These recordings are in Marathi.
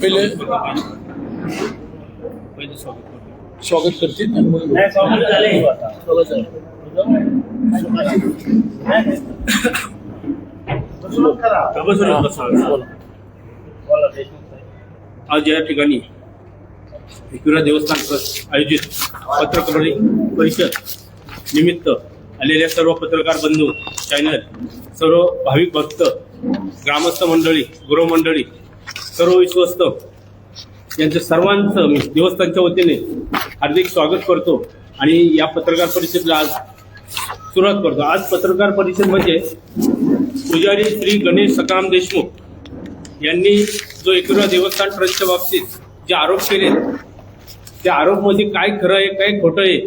पहिले स्वागत करतील आणि मग आज या ठिकाणी एकविरा देवस्थान ट्रस्ट आयोजित पत्रकार परिषद निमित्त आलेल्या सर्व पत्रकार बंधू, चॅनल, सर्व भाविक भक्त, ग्रामस्थ मंडळी, गृहमंडळी, सर्व विश्वस्त यांचं सर्वांचं मी देवस्थानच्या वतीने हार्दिक स्वागत करतो आणि या पत्रकार परिषदेला आज सुरुवात करतो. आज पत्रकार परिषद म्हणजे पुजारी श्री गणेश सकाराम देशमुख यांनी जो एकविरा देवस्थान ट्रस्टच्या बाबतीत जे आरोप केले त्या आरोपमध्ये काय खरं आहे काय खोटं आहे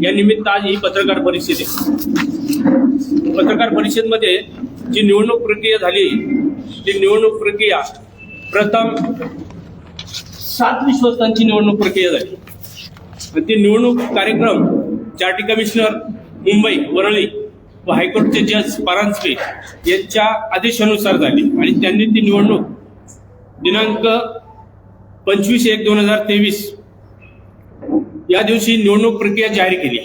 या निमित्त आज ही पत्रकार परिषद आहे. पत्रकार परिषदेमध्ये जी निवडणूक प्रक्रिया झाली ती निवडणूक प्रक्रिया प्रथम 7 विश्वस्तांची निवडणूक प्रक्रिया झाली आणि ती निवडणूक कार्यक्रम चार्टी कमिशनर मुंबई वरळी व हायकोर्टचे जज परांजपे यांच्या आदेशानुसार झाली आणि त्यांनी ती निवडणूक दिनांक 25/1/2023 या दिवशी निवडणूक प्रक्रिया जाहीर केली.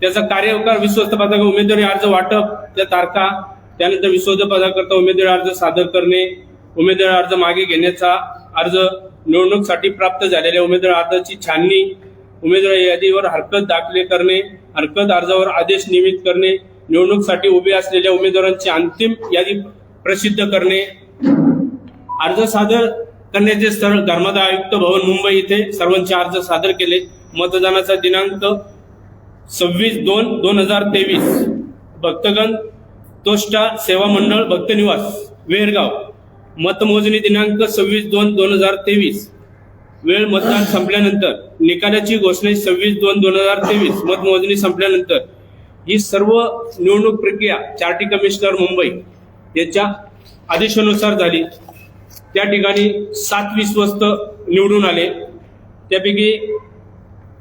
त्याचा कार्यकाळ विश्वस्त पदाकरता उमेदवारी अर्ज वाटप, त्या तारखा, त्यानंतर विश्वस्त पदाकरता उमेदवारी अर्ज सादर करणे, उमेदवारी अर्ज मागे घेण्याचा अर्ज, निवडणुकीसाठी प्राप्त झालेल्या उमेदवारी अर्जाची छाननी, उमेदवारी यादीवर हरकत दाखल करणे, हरकत अर्जावर आदेश नियमित करणे, निवडणुकीसाठी उभे असलेल्या उमेदवारांची अंतिम यादी प्रसिद्ध करणे, अर्ज सादर करण्याचे स्थळ धर्मादाय आयुक्त भवन मुंबई इथे सर्वांचे अर्ज सादर केले. मतदानाचा दिनांक 26/2/2023 भक्तगण तोष्टा सेवा मंडळ भक्त निवास वेरगाव. मतमोजणी दिनांक 26/2/2023 वेळ मतदान संपल्यानंतर. निकालाची घोषणा 26/2/2023 मतमोजणी संपल्यानंतर. ही सर्व निवडणूक प्रक्रिया चार्टी कमिशनर मुंबई यांच्या आदेशानुसार झाली. त्या ठिकाणी 7 विश्वस्त निवडून आले. त्यापैकी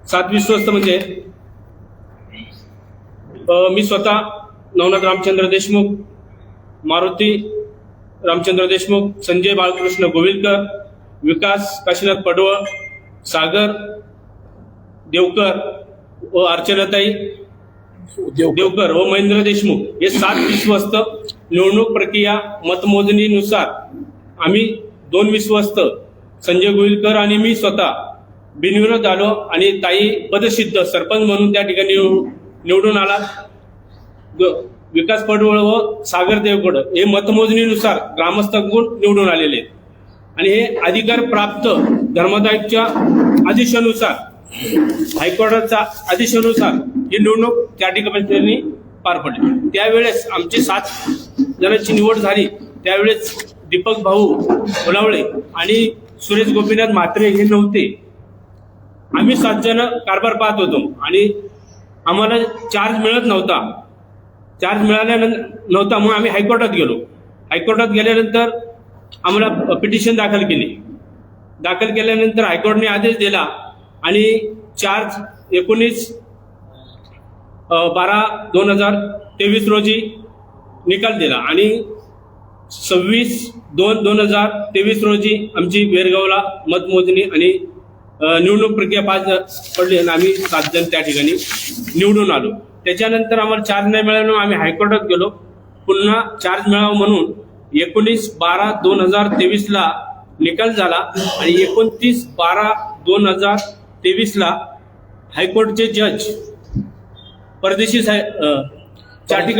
7 विश्वस्त म्हणजे मी स्वतः नवनाथ रामचंद्र देशमुख, मारुती रामचंद्र देशमुख, संजय बाळकृष्ण गोविलकर, विकास काशीनाथ पडवळ, सागर देवकर व अर्चनाताई देवकर व महेंद्र देशमुख हे 7 विश्वस्त निवडणूक प्रक्रिया मतमोजणीनुसार आम्ही 2 विश्वस्त संजय गोविलकर आणि मी स्वतः बिनविरोध आलो आणि ताई पदसिद्ध सरपंच म्हणून त्या ठिकाणी निवडून आला. विकास पडवळ व सागर देवगड हे मतमोजणीनुसार ग्रामस्थांकडून निवडून आलेले आहेत आणि हे अधिकार प्राप्त धर्मादायच्या आदेशानुसार, हायकोर्टाच्या आदेशानुसार ही निवडणूक चार्टी कमिशनरनी पार पडली. त्यावेळेस आमची 7 जणांची निवड झाली. त्यावेळेस दीपक भाऊ बोलावळे आणि सुरेश गोपीनाथ म्हात्रे हे नव्हते. आम्ही 7 जण कारभार पाहत होतो आणि आम्हाला चार्ज मिळत नव्हता. चार्ज नव्हता मग आम्ही हायकोर्टात गेलो. हायकोर्टात गेल्यानंतर आम्हाला पिटिशन दाखल केली. दाखल केल्यानंतर हायकोर्टने आदेश दिला आणि चार्ज 19/12/2023 रोजी निकाल दिला आणि 26/2/2023 रोजी आमची वेरगावला मतमोजणी आणि निवडणूक प्रक्रिया पार पडली आणि आम्ही 7 जण त्या ठिकाणी निवडून आलो. त्याच्यानंतर आम्हाला चार्ज नाही मिळाल्यानं आम्ही हायकोर्टात गेलो. पुन्हा चार्ज मिळावा म्हणून 19/12/2023 ला निकाल झाला आणि 29/12/2023 ला हायकोर्टचे जज परदेशी साहेब, चार्टी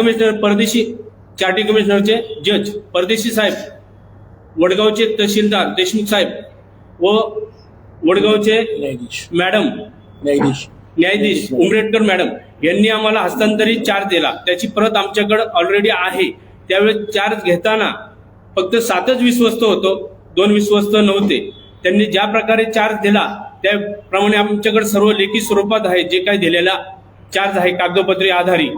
कमिशनरचे जज परदेशी साहेब, वडगावचे तहसीलदार देशमुख साहेब व वडगावचे न्यायाधीश उमरेटकर मॅडम यांनी आम्हाला हस्तांतरित चार्ज दिला. त्याची प्रत आमच्याकडे ऑलरेडी आहे. त्यावेळेस चार्ज घेताना फक्त 7च विश्वस्त होतो, 2 विश्वस्त नव्हते. त्यांनी ज्या प्रकारे चार्ज दिला त्याप्रमाणे आमच्याकडे सर्व लेखी स्वरूपात आहे. जे काही दिलेला चार्ज आहे कागदपत्रे आधारी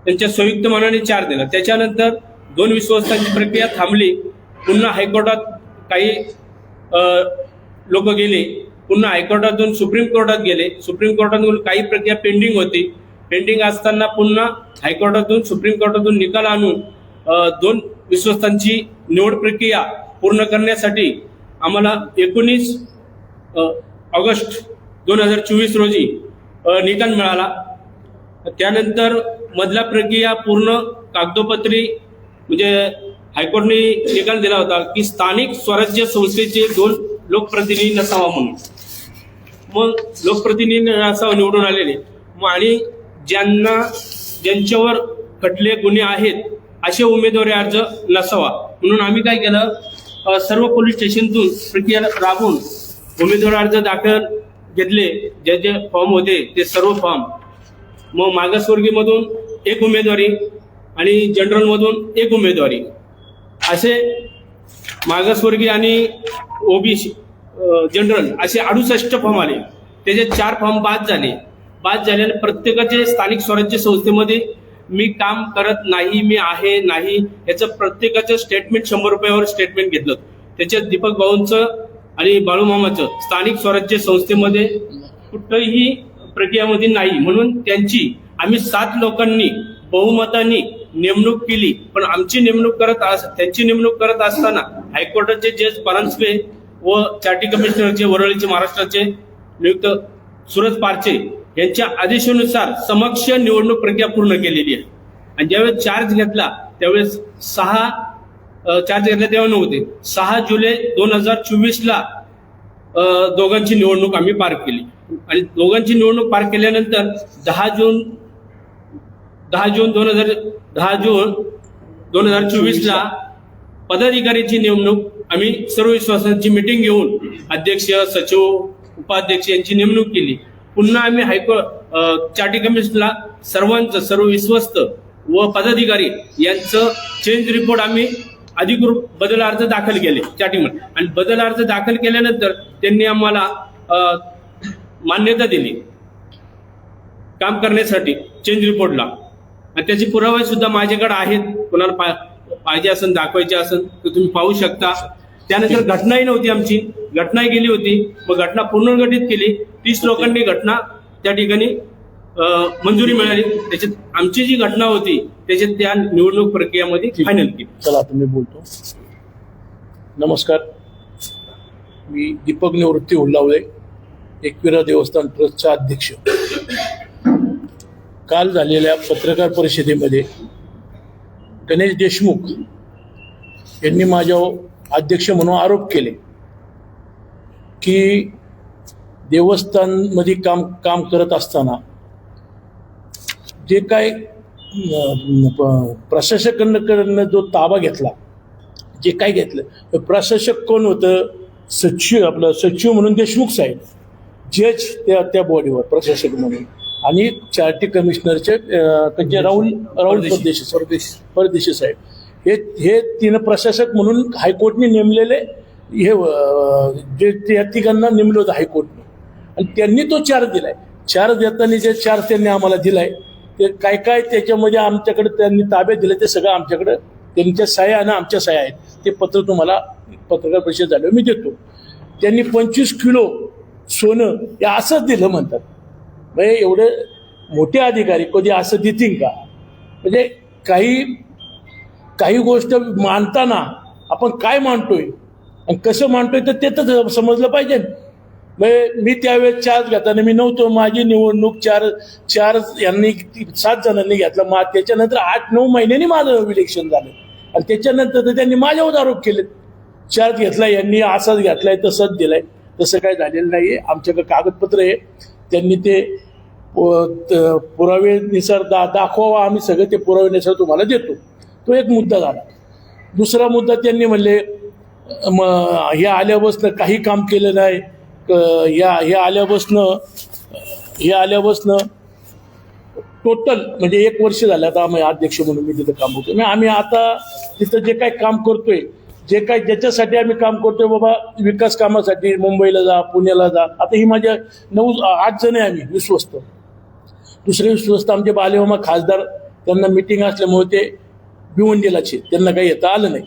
त्यांच्या संयुक्त मनाने चार्ज दिला. त्याच्यानंतर 2 विश्वस्तांची प्रक्रिया थांबली. पुन्हा हायकोर्टात काही लोक गेले. पुन्हा हायकोर्टातून सुप्रीम कोर्टात गेले. सुप्रीम कोर्टातून काही प्रक्रिया पेंडिंग होती. पेंडिंग असताना पुन्हा हायकोर्टातून सुप्रीम कोर्टातून निकाल आणून 2 विश्वस्तांची निवड प्रक्रिया पूर्ण करण्यासाठी आम्हाला 19 ऑगस्ट 2024 रोजी निकाल मिळाला. त्यानंतर मधला प्रक्रिया पूर्ण कागदोपत्री म्हणजे हायकोर्टने निकाल दिला होता की स्थानिक स्वराज्य संस्थेचे 2 लोकप्रतिनिधी नसावा म्हणून. मग लोकप्रतिनिधी नसावा निवडून आलेले आणि ज्यांच्यावर खटले गुन्हे आहेत असे उमेदवारी अर्ज नसावा म्हणून आम्ही काय केलं, सर्व पोलीस स्टेशनतून प्रक्रिया राबवून उमेदवारी अर्ज दाखल घेतले. जे फॉर्म होते ते सर्व फॉर्म. मग मागासवर्गीयमधून 1 उमेदवारी आणि जनरलमधून 1 उमेदवारी असे मागासवर्गीय आणि ओबीसी जनरल असे 68 फॉर्म आले. त्याचे 4 फॉर्म बाद झाले. प्रत्येकाचे स्थानिक स्वराज्य संस्थेमध्ये मी काम करत नाही, मी आहे नाही याचं प्रत्येकाचं स्टेटमेंट 100 रुपयावर स्टेटमेंट घेतलं. त्याच्यात दीपक भाऊंचं आणि बाळूमामाचं स्थानिक स्वराज्य संस्थेमध्ये कुठंही प्रक्रियामध्ये नाही म्हणून त्यांची आम्ही 7 लोकांनी बहुमताने नेमणूक केली. पण आमची त्यांची नेमणूक करत असताना हायकोर्टाचे जज परांजपे व चार्टी कमिशनरचे वरळीचे महाराष्ट्राचे नियुक्त सूरज पारचे यांच्या आदेशानुसार समक्ष निवडणूक प्रक्रिया पूर्ण केलेली आहे. आणि ज्यावेळेस चार्ज घेतला त्यावेळेस 6 जुलै 2024 दोघांची निवडणूक आम्ही पार केली. आणि दोघांची निवडणूक पार केल्यानंतर 10 जून 2024 पदाधिकाऱ्यांची नेमणूक आम्ही सर्व विश्वासांची मिटिंग घेऊन अध्यक्ष, सचिव, उपाध्यक्ष यांची नेमणूक केली. पुन्हा आम्ही हायकोर्ट चार्टी कमिशनरला सर्व विश्वस्त व पदाधिकारी यांचं चेंज रिपोर्ट आम्ही अधिकृत बदल अर्ज दाखल केले चार्टीमध्ये. आणि बदल अर्ज दाखल केल्यानंतर त्यांनी आम्हाला मान्यता दिली काम करण्यासाठी चेंज रिपोर्टला. आणि त्याचे पुरावे सुद्धा माझ्याकडे आहेत. कोणाला पाहिजे असेल, दाखवायचे असेल तर तुम्ही पाहू शकता. त्यानंतर घटनाही नव्हती, आमची घटनाही गेली होती. मग घटना पुनर्गठित केली. 30 लोकांनी घटना त्या ठिकाणी मंजुरी मिळाली. त्याच्यात आमची जी घटना होती त्याच्यात त्या निवडणूक प्रक्रियामध्ये फायनल केली. चला तुम्ही बोलतो. नमस्कार, मी दीपक निवृत्ती हुल्लावळे, एकविरा देवस्थान ट्रस्टचा अध्यक्ष. काल झालेल्या पत्रकार परिषदेमध्ये गणेश देशमुख यांनी माझ्यावर अध्यक्ष म्हणून आरोप केले की देवस्थानमध्ये काम करत असताना जे काय प्रशासकांकडनं जो ताबा घेतला, जे काय घेतलं, प्रशासक कोण होतं? सचिव म्हणून देशमुख साहेब, जज त्या बॉडीवर प्रशासक म्हणून, आणि चार्टी कमिशनरचे राहुल परदेशी साहेब, हे 3 प्रशासक म्हणून हायकोर्टने नेमलेले. हे जे या तिघांना नेमलं होतं हायकोर्टने. आणि त्यांनी तो चार्ज दिलाय. चार्ज देताना जे चार्ज त्यांनी आम्हाला दिलाय ते काय त्याच्यामध्ये आमच्याकडे त्यांनी ताब्यात दिलं ते सगळं आमच्याकडे त्यांच्या सह्या आणि आमच्या सह्या आहेत. ते पत्र तुम्हाला पत्रकार परिषद झाल्यावर मी देतो. त्यांनी 25 किलो सोनं हे असंच दिलं म्हणतात. म्हणजे एवढे मोठे अधिकारी कधी असं देतील का? म्हणजे काही गोष्ट मांडताना आपण काय मांडतोय आणि कसं मांडतोय तर ते तर समजलं पाहिजे. म्हणजे मी त्यावेळेस चार्ज घेताना मी नव्हतो. माझी निवडणूक चार यांनी 7 जणांनी घेतला. त्याच्यानंतर 8-9 महिन्यांनी माझं इलेक्शन झालं आणि त्याच्यानंतर तर त्यांनी माझ्यावर आरोप केले. चार्ज घेतला यांनी, असाच घेतलाय, तसंच दिलाय. तसं काय झालेलं नाहीये. आमच्याकडे कागदपत्र आहे. त्यांनी ते पुरावेनुसार दाखवा. आम्ही सगळे ते पुरावेनुसार तुम्हाला देतो. तो एक मुद्दा झाला. दुसरा मुद्दा त्यांनी म्हणले हे आल्यापासनं काही काम केलं नाही. हे आल्यापासनं टोटल म्हणजे 1 वर्ष झालं आता आम्ही अध्यक्ष म्हणून मी तिथं काम करतोय. आम्ही आता तिथं जे काही काम करतोय, ज्याच्यासाठी आम्ही काम करतोय, बाबा विकास कामासाठी मुंबईला जा, पुण्याला जा. आता ही माझ्या 9-8 जण आहे आम्ही विश्वस्त. दुसरे विश्वस्त आमचे बालेमामा खासदार, त्यांना मिटिंग असल्यामुळे ते भिवंडीलाचे, त्यांना काही येता आलं नाही.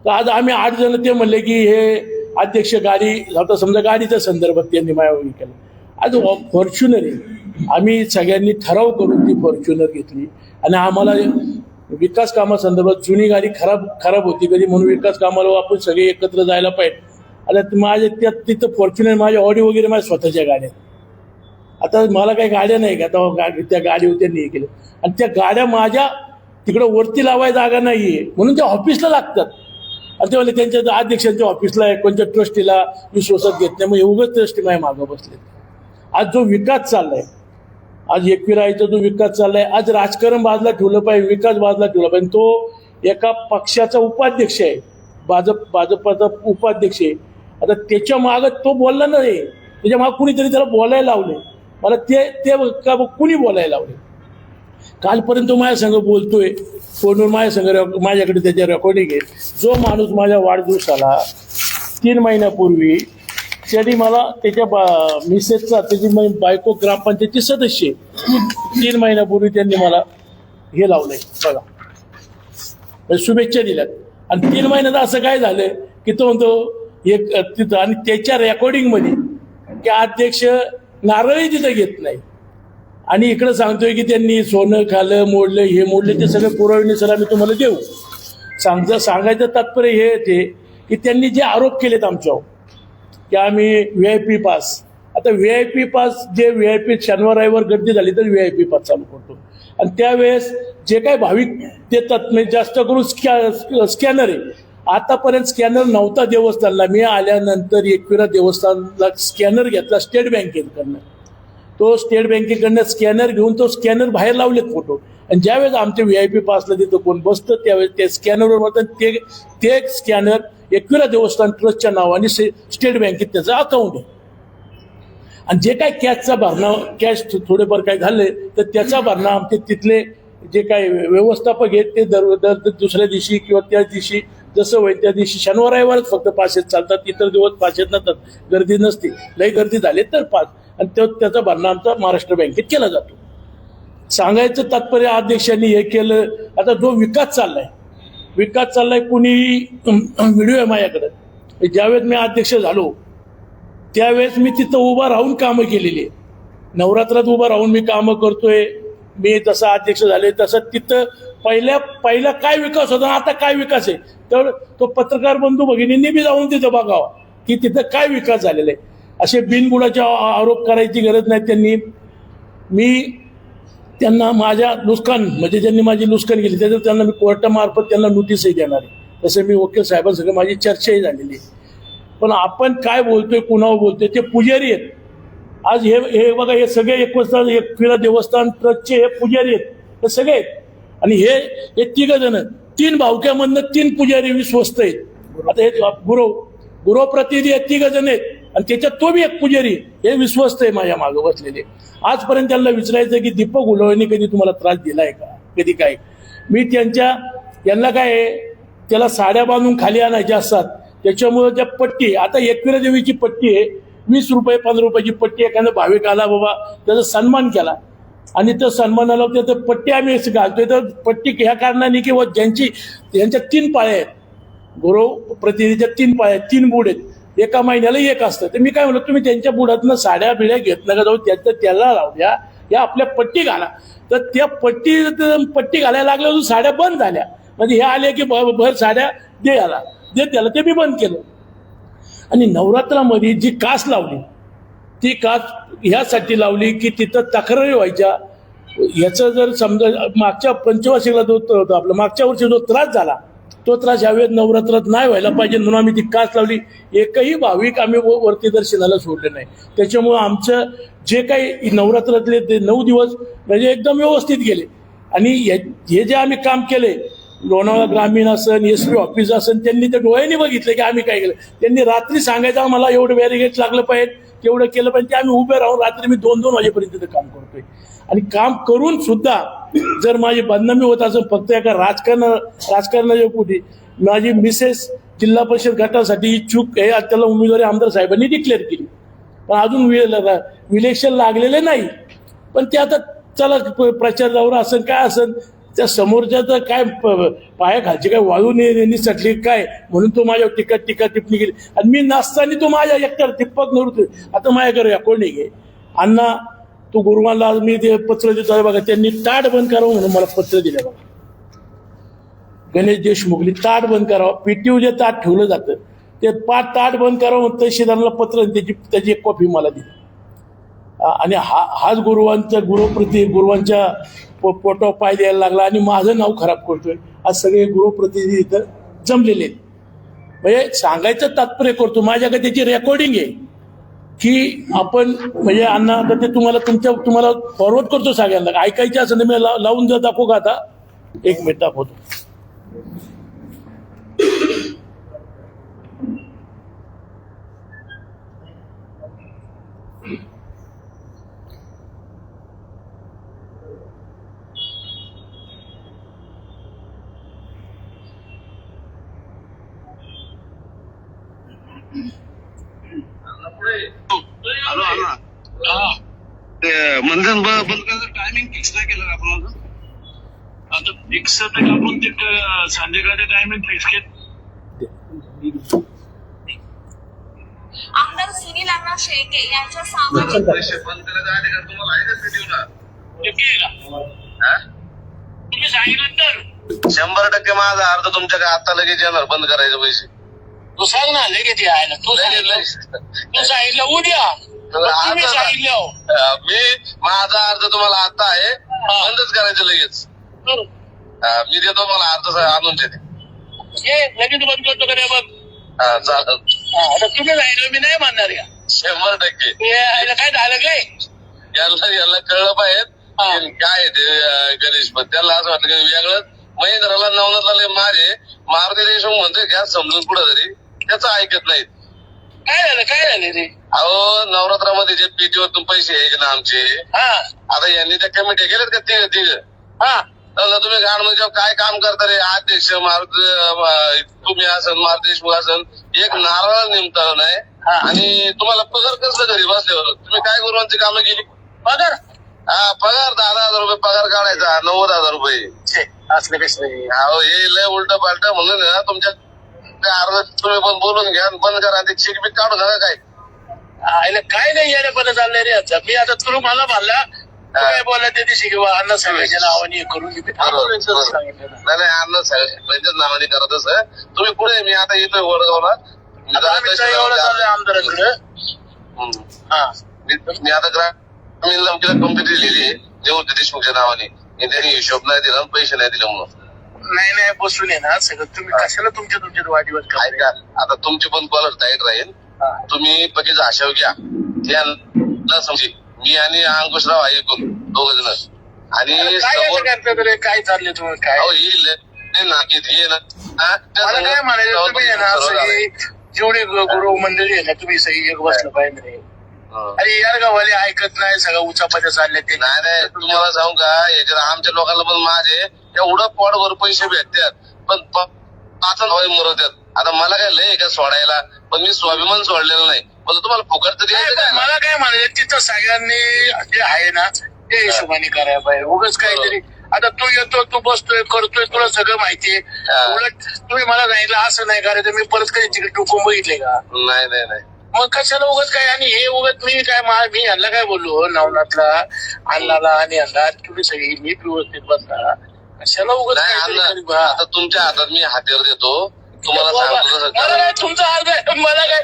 तर आज आम्ही 8 जण ते म्हणले की हे अध्यक्ष गाडी, आता समजा गाडीच्या संदर्भात त्यांनी मायावणी केलं. आज फॉर्च्युनर आहे. आम्ही सगळ्यांनी ठराव करून ती फॉर्च्युनर घेतली आणि आम्हाला विकास कामासंदर्भात जुनी गाडी खराब होती कधी म्हणून विकास कामाला आपण सगळे एकत्र जायला पाहिजे. आता माझ्या त्यात तिथं फॉर्च्युनर माझ्या ऑडी वगैरे माझ्या स्वतःच्या गाड्या आहेत. आता मला काही गाड्या नाही का, आता त्या गाडीवर त्यांनी हे केलं आणि त्या गाड्या माझ्या तिकडं वरती लावायला जागा नाहीये म्हणून त्या ऑफिसला लागतात. आणि ते म्हणजे त्यांच्या अध्यक्षांच्या ऑफिसला आहे, कोणत्या ट्रस्टीला विश्वासात घेत नाही, मग एवढंच ट्रस्टी माझ्या मागं बसले. आज जो विकास चाललाय, आज एकविराईचा जो विकास चाललाय, आज राजकारण बाजूला ठेवलं पाहिजे, विकास बाजूला ठेवला पाहिजे. तो एका पक्षाचा उपाध्यक्ष आहे, भाजपाचा उपाध्यक्ष आहे. आता त्याच्या मागं तो बोलला नाही, त्याच्या मागं कुणीतरी त्याला बोलायला लावले. मला ते कुणी बोलायला लावले. कालपर्यंत माझ्या संग बोलतोय फोनवर, माझ्याकडे त्याच्या रेकॉर्डिंग आहे. जो माणूस माझ्या वाढदिवसाला 3 महिन्यापूर्वी त्यांनी मला त्याच्या मिसेसचा, त्याची बायको ग्रामपंचायतची सदस्य 3 महिन्यापूर्वी त्यांनी मला हे लावलंय बघा, शुभेच्छा दिल्यात. आणि 3 महिन्यात असं काय झालं की तो म्हणतो एक तिथं, आणि त्याच्या रेकॉर्डिंगमध्ये की अध्यक्ष नारळही तिथं घेत नाही आणि इकडं सांगतोय की त्यांनी सोनं खाल्लं, मोडलं, हे मोडलं, ते सगळे पुरावे सर आम्ही तुम्हाला देऊ. सांगायचं तात्पर्य हे येते की त्यांनी जे आरोप केलेत आमच्यावर की आम्ही VIP पास, आता VIP पास जे VIP शनिवार रविवार गर्दी झाली तर VIP पास चालू करतो. आणि त्यावेळेस जे काही भाविक देतात म्हणजे जास्त करून स्कॅनर आहे. आतापर्यंत स्कॅनर नव्हता देवस्थानला. मी आल्यानंतर एकविरा देवस्थानला स्कॅनर घेतला स्टेट बँकेकडनं. तो स्टेट बँकेकडनं स्कॅनर घेऊन तो स्कॅनर बाहेर लावलेत फोटो. आणि ज्यावेळेस आमच्या VIP पासला तिथं कोण बसतं त्यावेळेस त्या स्कॅनरवर म्हणतात ते स्कॅनर एकविरा देवस्थान ट्रस्टच्या नावाने स्टेट बँकेत त्याचं अकाउंट आहे. आणि जे काय कॅशचा भरणा, कॅश थोडेफार काय झाले तर त्याचा भरणा आमचे तिथले जे काही व्यवस्थापक आहेत ते दर दुसऱ्या दिवशी किंवा त्याच दिवशी जसं होईल त्या दिवशी शनिवार रविवारच फक्त पासेस चालतात, इतर दिवस पासेस नसतात, गर्दी नसते. लई गर्दी झाली तर पास, आणि त्याचा भरणा आमचा महाराष्ट्र बँकेत केला जातो. सांगायचं तात्पर्य अध्यक्षांनी हे केलं. आता जो विकास चाललाय कुणी व्हिडिओ आहे माझ्याकडे. ज्यावेळेस मी अध्यक्ष झालो त्यावेळेस मी तिथं उभा राहून कामं केलेली आहे. नवरात्रात उभा राहून मी कामं करतोय. मी जसा अध्यक्ष झाले तसं तिथं पहिला काय विकास होता आता काय विकास आहे, तर तो पत्रकार बंधू भगिनींनी बी जाऊन तिथं बघावं की तिथं काय विकास झालेला आहे. असे बिनबुडाचे आरोप करायची गरज नाही. मी त्यांना माझ्या नुकसान म्हणजे ज्यांनी माझी नुकसान केली त्याच्यात त्यांना मी कोर्टामार्फत त्यांना नोटीसही देणार आहे. तसं मी वकील साहेबांसगळं माझी चर्चाही झालेली आहे. पण आपण काय बोलतोय, कुणावर बोलतोय, ते पुजारी आहेत. आज हे बघा, हे सगळे एकविरा देवस्थान ट्रस्टचे हे पुजारी आहेत, हे सगळे आहेत. आणि हे 3 जण 3 भावक्यामधनं 3 पुजारी विश्वस्त आहेत. आता हे गुरु प्रतिनिधी हे 3 जण आहेत आणि त्याच्यात तो बी एक पुजारी हे विश्वस्त आहे माझ्या मागं बसलेले. आजपर्यंत त्यांना विचारायचं की दीपक उलवणी कधी तुम्हाला त्रास दिलाय का, कधी काय. मी यांना काय त्याला साड्या बांधून खाली आणायच्या असतात, त्याच्यामुळे त्या पट्टी, आता एकविरा देवीची पट्टी आहे 20 रुपये 15 रुपयाची पट्टी. एखादा भाविक आला बाबा त्याचा सन्मान केला आणि त्या सन्मानाला त्या पट्टी आम्ही घालतोय. तर पट्टी ह्या कारणाने की यांच्या 3 पाळ्या आहेत, गुरु प्रतिनिधीच्या 3 पाळ्या आहेत, 3 बुड आहेत, एका महिन्याला एक असतं. तर मी काय म्हणलं, तुम्ही त्यांच्या बुडातनं साड्या बिड्या घेत नका जाऊ, त्याला लावू द्या, या आपल्या पट्टी घाला. तर त्या पट्टी घालायला लागल्या साड्या बंद झाल्या. म्हणजे हे आले की भर साड्या दे त्याला, ते मी बंद केलं. आणि नवरात्रामध्ये जी कास लावली ती कास ह्यासाठी लावली की तिथं तक्रारी व्हायच्या. ह्याचं जर समजा मागच्या पंचवार्षिकला आपला मागच्या वर्षी जो त्रास झाला तो त्रास यावेळेस नवरात्रात नाही व्हायला पाहिजे म्हणून आम्ही ती कास लावली. एकही भाविक आम्ही वरती दर्शनाला सोडले नाही. त्याच्यामुळं आमचं जे काही नवरात्रातले ते 9 दिवस म्हणजे एकदम व्यवस्थित गेले. आणि हे जे आम्ही काम केले, लोणावळा ग्रामीण असन, SP ऑफिस असन, त्यांनी ते डोळ्यांनी बघितलं की आम्ही काय केलं. त्यांनी रात्री सांगायचं आम्हाला एवढं बॅरिगेट लागलं पाहिजे, तेवढं केलं पाहिजे. ते आम्ही उभे राहून रात्री मी 2-2 वाजेपर्यंत ते काम करतोय. आणि काम करून सुद्धा जर माझी बदनामी होत असेल फक्त एका राजकारणाच्या पोटी, माझी मिसेस जिल्हा परिषद गटासाठी इच्छुक आहे, त्याला उमेदवारी आमदार साहेबांनी डिक्लेअर केली. पण अजून इलेक्शन लागलेले नाही. पण ते आता चला प्रचार दौरा असेल काय असेल, त्या समोरच्या काय पायाखालची काय वाळू निसटली काय म्हणून तो माझ्यावर टीका टिप्पणी केली. आणि मी नसताना तो माझ्या एकट्यावर टिप्पक नव्हतं. आता माझ्याकडे रेकॉर्ड नाही घे अण्णा, तो गुरुवांना मी ते पत्र देतो बघा, त्यांनी ताट बंद करावं म्हणून मला पत्र दिलं बघा. गणेश देशमुखनी ताट बंद करावं. PTU जे ताट ठेवलं जातं ते पाच ताट बंद करावं तहसीलदाराला पत्र आणि त्याची एक कॉपी मला दिली. आणि हाच गुरुवांच्या पोटावर पाय द्यायला लागला आणि माझं नाव खराब करतोय. आज सगळे गृहप्रतिनिधी इथं जमलेले आहेत. म्हणजे सांगायचं तात्पर्य करतो, माझ्याकडे त्याची रेकॉर्डिंग आहे की आपण म्हणजे अण्णा आता ते तुम्हाला फॉरवर्ड करतो सगळ्यांना. ऐकायचं असं मी लावून जर दाखवू का आता? 1 मिनिट दाखवतो. मंदिर बंद करायचं टायमिंग फिक्स नाही केलं आपण अजून. आता फिक्स आपण ते संध्याकाळचे टायमिंग फिक्स केलं. आमदार सुनील अण्णा शेळके यांच्या सामाजिक पैसे बंद करायचं आहे का तुम्हाला? आहे का शेड्यूल? तुम्ही सांगितलं तर 100% माझा अर्ध तुमच्याकडे आता लगेच येणार बंद करायचे पैसे. तू सांग ना लगेच यायला. तू सांगितलं उद्या. तुम्ही सांगितलं मी माझा अर्ज तुम्हाला आता आहे बंदच करायचं लगेच. मी देतो मला अर्ज आणून देते. लगेच बंद करतो का रे? बघ चालत. आता तुम्ही सांगितलं मी नाही मानणार का? 100%. काय झालं काय? याला कळलं पाहिजे काय ते गणेश. पण त्याला असं वाटतं की वेगळं महेंद्राला नवनाथला माझे मारुती देशमुख म्हणतोय घ्या समजून पुढे तरी त्याचं ऐकत नाहीत. काय झालं रे? अहो नवरात्रामध्ये जे पीटीवरतून पैसे यायचे ना आमचे, आता यांनी त्या कमिटी केल्यात का तिघ तर तुम्ही घाण म्हणजे काय काम करता रे? अध्यक्ष तुम्ही असन मारुती देशमुख असन एक नारळ निमताला नाही आणि तुम्हाला पगार कसं घरी बसल्यावर तुम्ही काय गुरुवांची कामं केली? पगार पगार 10,000 रुपये पगार काढायचा 90,000 रुपये असले कसं? अहो हे लय उलट पालट म्हणून ना तुमच्या अर्ज तुम्ही पण बोलून घ्या बंद करा. ते चेक बी काढू नका. काय नाही यायला पण चाललंय रे. आता मी आता तुला मला म्हणला काय बोला त्या दिवशी किंवा अण्णा साहेबांच्या नावाने हे करून घेते. नाही अण्णा साहेबांच्याच नावाने करत असं तुम्ही पुढे. मी आता येतोय वडगावला. एवढं चाललंय आमदारांकडे. मी आता ग्रामीण कंप्लीट लिहिली आहे देवती देशमुखच्या नावाने. त्यांनी हिशोब नाही दिला पैसे नाही दिले म्हणून. नाही बसून आहे ना सगळं. तुम्ही कशाला तुमच्या वाढीवर ऐका. आता तुमची पण कॉलर टाईट राहील. तुम्ही पक्कीच आशाव घ्या. समजी मी आणि अंकुशराव ऐकून दोघ जण आणि काय चालले तुम्ही काय नाकीत ये ना काय म्हणायचं तुम्ही ना जेवढे गुरु मंडळी आहे ना तुम्ही सगळी एक बसलं पाहिजे. अरे यार गावाले ऐकत नाही सगळं उचापाच्या चालले ते. नाही तुम्हाला सांगू का याच्यात आमच्या लोकांना पण माझे एवढं पोटभर पैसे भेटतात पण पाच मरवतात. आता मला काय लय का सोडायला पण मी स्वाभिमान सोडलेलं नाही. पण तुम्हाला फुकट तरी मला काय म्हणायचं तिथं सगळ्यांनी जे आहे ना ते हिशोबाने करायला पाहिजे. उगाच काहीतरी आता तू येतो तू बसतोय करतोय तुला सगळं माहितीये. उलट तुम्ही मला सांगितलं असं नाही करायचं मी परत कधी तिकडे टोकून बघितले का? नाही मग कशाला उगत काय? आणि हे उगत मी काय मी यांना काय बोललो नवनाथला अण्णाला आणि यांना तुम्ही सगळी नीट व्यवस्थित बसता कशाला उगत? आता तुमच्या हातात मी हातेवर देतो तुम्हाला मला तुमचा अर्ज मला काय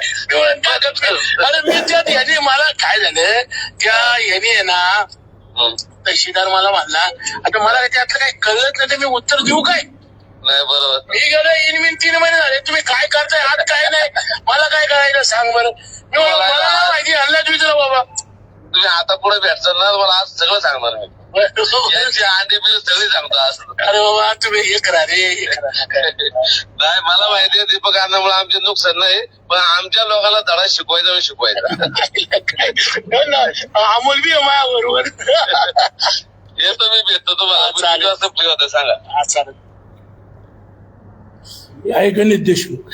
अरे मी त्यात याने मला काय झालं त्या याने आहे ना तहसीलदार मला म्हणला. आता मला त्यातलं काही कळलंच नाही तर मी उत्तर देऊ काय? नाही बरोबर. मी गेलो 3 महिने झाले. तुम्ही काय करताय आज काय नाही मला काय करायचं सांग बरं. मला माहिती हल्लाच विचारा बाबा. तुम्ही आता पुढे भेटचाल ना मला आज सगळं सांगणार मी. अंडे बिल सगळी सांगतो आज. अरे बाबा तुम्ही हे करा रे हे करा. नाही मला माहिती आहे दीपक अण्णामुळे आमचे नुकसान नाही पण आमच्या लोकांना धडा शिकवायचा. अमोल बी माझ्या बरोबर येतो मी भेटतो तुम्हाला. संपली होतं सांगा. चालेल. आहे गणेश देशमुख.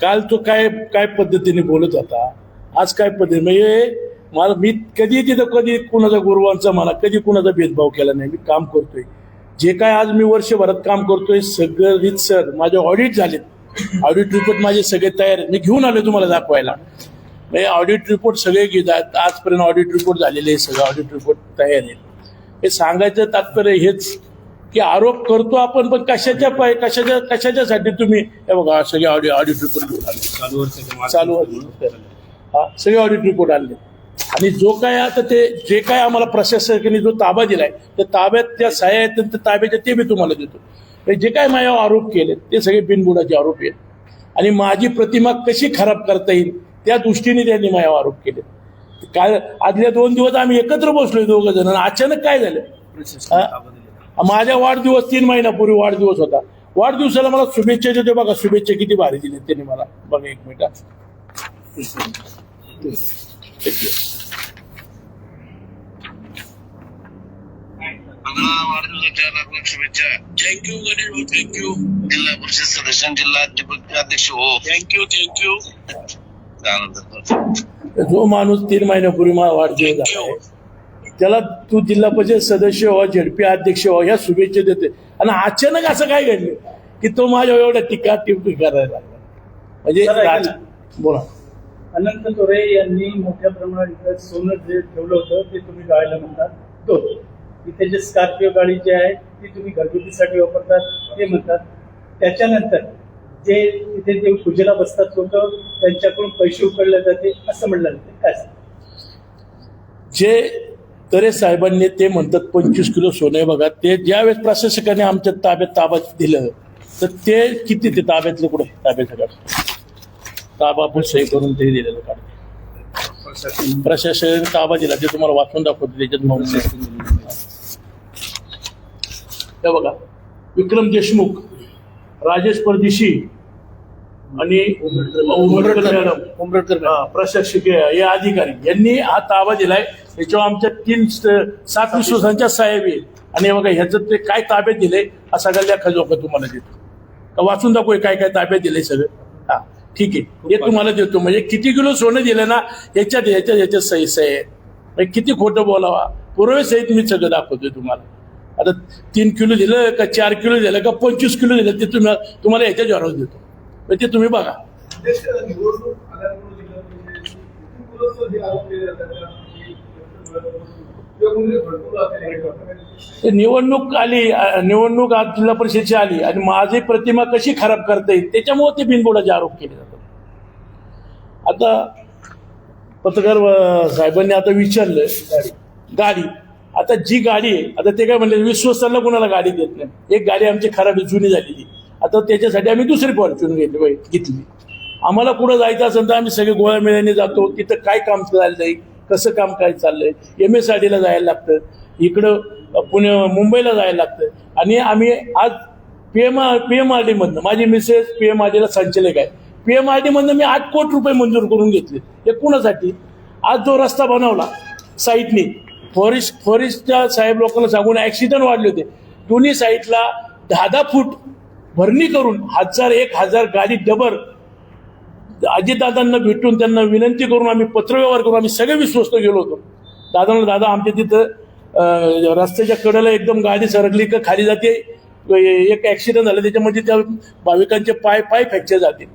काल तो काय पद्धतीने बोलत होता आज काय पद्धती म्हणजे मला मी कधी कुणाचा गुरुवांचा मला कधी कुणाचा भेदभाव केला नाही. मी काम करतोय जे काय आज मी वर्षभरात काम करतोय सगळं रीतसर माझे ऑडिट झालेत. ऑडिट रिपोर्ट माझे सगळे तयार आहेत. मी घेऊन आलो तुम्हाला दाखवायला. म्हणजे ऑडिट रिपोर्ट सगळे घेतात. आजपर्यंत ऑडिट रिपोर्ट झालेले सगळं ऑडिट रिपोर्ट तयार आहेत. हे सांगायचं तात्पर्य हेच की आरोप करतो आपण, पण कशाच्यासाठी तुम्ही हे बघा सगळे ऑडिट रिपोर्ट घेऊन आले, चालू हा सगळे ऑडिट रिपोर्ट आणले. आणि जो काय आता ते जे काय आम्हाला प्रशासकाने जो ताबा दिलाय त्या ताब्यात त्या सह्या आहेत त्या ताब्याच्या ते मी तुम्हाला देतो. जे काय माझ्यावर आरोप केले ते सगळे बिनबुडाचे आरोप आहेत. आणि माझी प्रतिमा कशी खराब करता येईल त्या दृष्टीने त्यांनी माझ्यावर आरोप केले. काय आदल्या 2 दिवस आम्ही एकत्र बसलोय 2 जण, अचानक काय झालं, माझ्या वाढदिवस 3 महिन्यापूर्वी वाढदिवस होता, वाढदिवसाला मला शुभेच्छा देते बघा, शुभेच्छा किती भारी दिल्या त्यांनी मला. बघा 1 मिनिट, वाढदिवसाच्या शुभेच्छा. थँक्यू गणेश भाऊ, थँक्यू. जिल्हा परिषद सदस्य, जिल्हा अध्यक्ष हो, थँक्यू. जो माणूस 3 महिन्यापूर्वी मला वाढदिवस झाला त्याला तू जिल्हा परिषद सदस्य हो, झेडपी अध्यक्ष हो ह्या शुभेच्छा देते, आणि अचानक असं काय घडलं की तो माझ्या एवढ्या टीका टिप्पणी करायला लागला. म्हणजे बोला. अनंत तोरे यांनी मोठ्या प्रमाणात इथं सोनं जे ठेवलं होतं ते तुम्ही गाळायला म्हणतात. तो इथे जे स्कॉर्पिओ गाडी जी आहे ती तुम्ही घरगुतीसाठी वापरतात ते म्हणतात. त्याच्यानंतर जे इथे जे पूजेला बसतात लोक त्यांच्याकडून पैसे उकळले जाते असं म्हणलं जाते. काय जे तरे साहेबांनी ते म्हणतात 25 किलो सोने बघा, ते ज्यावेळेस प्रशासकाने आमच्या ताब्यात दिलं तर ते किती ते ताब्यातलं कुठे ताबा आपण सही करून ते दिलेलं काढते प्रशासन ताबा दिला ते तुम्हाला वाचून दाखवतो. त्याच्यात हे बघा विक्रम देशमुख, राजेश परदेशी आणि उमरडकर प्रशासकीय हे अधिकारी यांनी हा ताबा दिलाय. याच्यावर आमच्या 7 विश्वासांच्या साहेब आहे. आणि बघा ह्याचं ते काय ताब्यात दिले हा सगळ्या लेखाजोखा तुम्हाला देतो. वाचून दाखवूया काय काय ताब्यात दिलंय सगळं. हा ठीक आहे, हे तुम्हाला देतो. म्हणजे किती किलो सोनं दिलं ना ह्याच्यात सही आहे. म्हणजे किती खोटं बोलावा पुरावे सहित मी सगळं दाखवतोय तुम्हाला. आता 3 किलो दिलं का 4 किलो दिलं का 25 किलो दिलं ते तुम्हाला ह्याच्या ज्वरावर देतो. ते तुम्ही बघा. निवडणूक निवडणूक आज जिल्हा परिषदेची आली आणि माझी प्रतिमा कशी खराब करता येईल त्याच्यामुळे ते बिनबुडाचे आरोप केले जातात. आता पत्रकार साहेबांनी आता विचारलं गाडी, आता जी गाडी आहे आता ते काय म्हणले विश्वस्तांना कोणाला गाडी देत नाही. एक गाडी आमची खराब जुनी झालेली, आता त्याच्यासाठी आम्ही दुसरी फॉर्च्यून घेतली. आम्हाला कुठं जायचं असेल तर आम्ही सगळे गोळ्या मेळ्याने जातो. तिथं काय काम चाललं आहे, कसं काम काय चाललंय, MSRDला जायला लागतं, इकडं मुंबईला जायला लागतं. आणि आम्ही आज PMRD मधनं, माझी मिसेस PMRDला संचालक आहे, PMRD मधनं मी 8 कोटी रुपये मंजूर करून घेतले. हे कुणासाठी? आज जो रस्ता बनवला साईटनी फॉरेस्टच्या साहेब लोकांना सांगून ऍक्सिडेंट वाढले होते. दोन्ही साईडला 10 फूट भरणी करून 1000 गाडी डबर अजितदादांना भेटून त्यांना विनंती करून आम्ही पत्रव्यवहार करून आम्ही सगळे विश्वस्त गेलो होतो. दादा आमच्या तिथं रस्त्याच्या कडेला एकदम गाडी सरकली का खाली जाते, एक ऍक्सिडेंट झाला त्याच्यामध्ये त्या भाविकांचे पाय फ्रॅक्चर जाते.